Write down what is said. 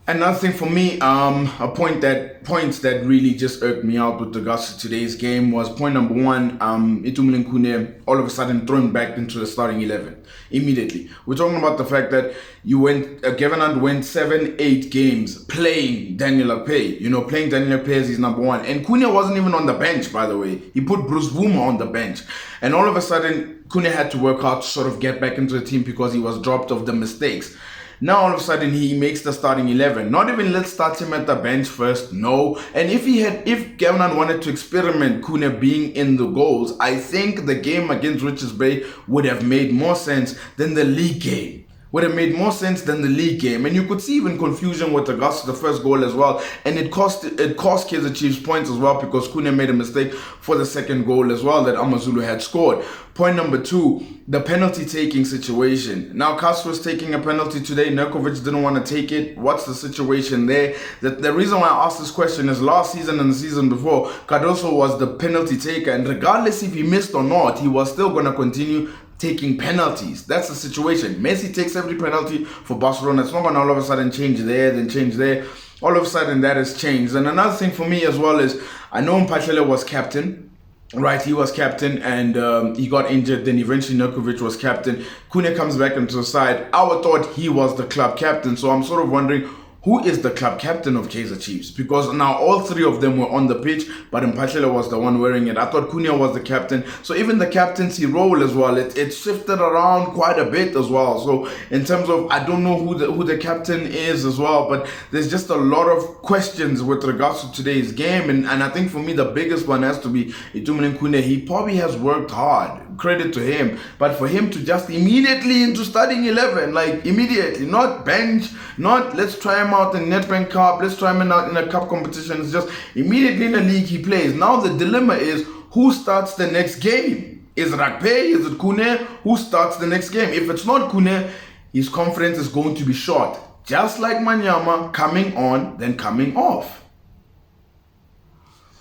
Another thing for me, points that really just irked me out with regards to today's game was point number one, Khune all of a sudden thrown back into the starting 11 immediately. We're talking about the fact that Gavin Hunt went 7-8 games playing Daniel Akpeyi, playing Daniel Akpeyi as his number one. And Khune wasn't even on the bench, by the way. He put Bruce Vuma on the bench. And all of a sudden, Khune had to work hard to sort of get back into the team because he was dropped of the mistakes. Now all of a sudden he makes the starting 11. Not even let's start him at the bench first. No. And if Gavin Hunt wanted to experiment Khune being in the goals, I think the game against Richards Bay would have made more sense than the league game. And you could see even confusion with regards to the first goal as well. And it cost Kaizer Chiefs points as well because Khune made a mistake for the second goal as well that Amazulu had scored. Point number two, the penalty taking situation. Now Castro was taking a penalty today. Nerkovic didn't want to take it. What's the situation there? The reason why I asked this question is last season and the season before, Cardoso was the penalty taker. And regardless if he missed or not, he was still going to continue taking penalties. That's the situation. Messi takes every penalty for Barcelona. It's not going to all of a sudden change there, then change there. All of a sudden that has changed. And another thing for me as well is, I know Mphahlele was captain. Right, he was captain and he got injured. Then eventually Nerkovic was captain. Khune comes back into the side. I would thought he was the club captain. So I'm sort of wondering, who is the club captain of Kaizer Chiefs? Because now all three of them were on the pitch, but Mphahlele was the one wearing it. I thought Khune was the captain. So even the captaincy role as well, it shifted around quite a bit as well. So in terms of, I don't know who the captain is as well, but there's just a lot of questions with regards to today's game. And I think for me, the biggest one has to be Khune. He probably has worked hard. Credit to him. But for him to just immediately into starting 11, like immediately, not bench, not let's try him out in Nedbank Cup, let's try him out in a cup competition. It's just immediately in the league he plays. Now the dilemma is, who starts the next game? Is it Akpeyi? Is it Khune? Who starts the next game? If it's not Khune, his confidence is going to be short. Just like Manyama, coming on, then coming off.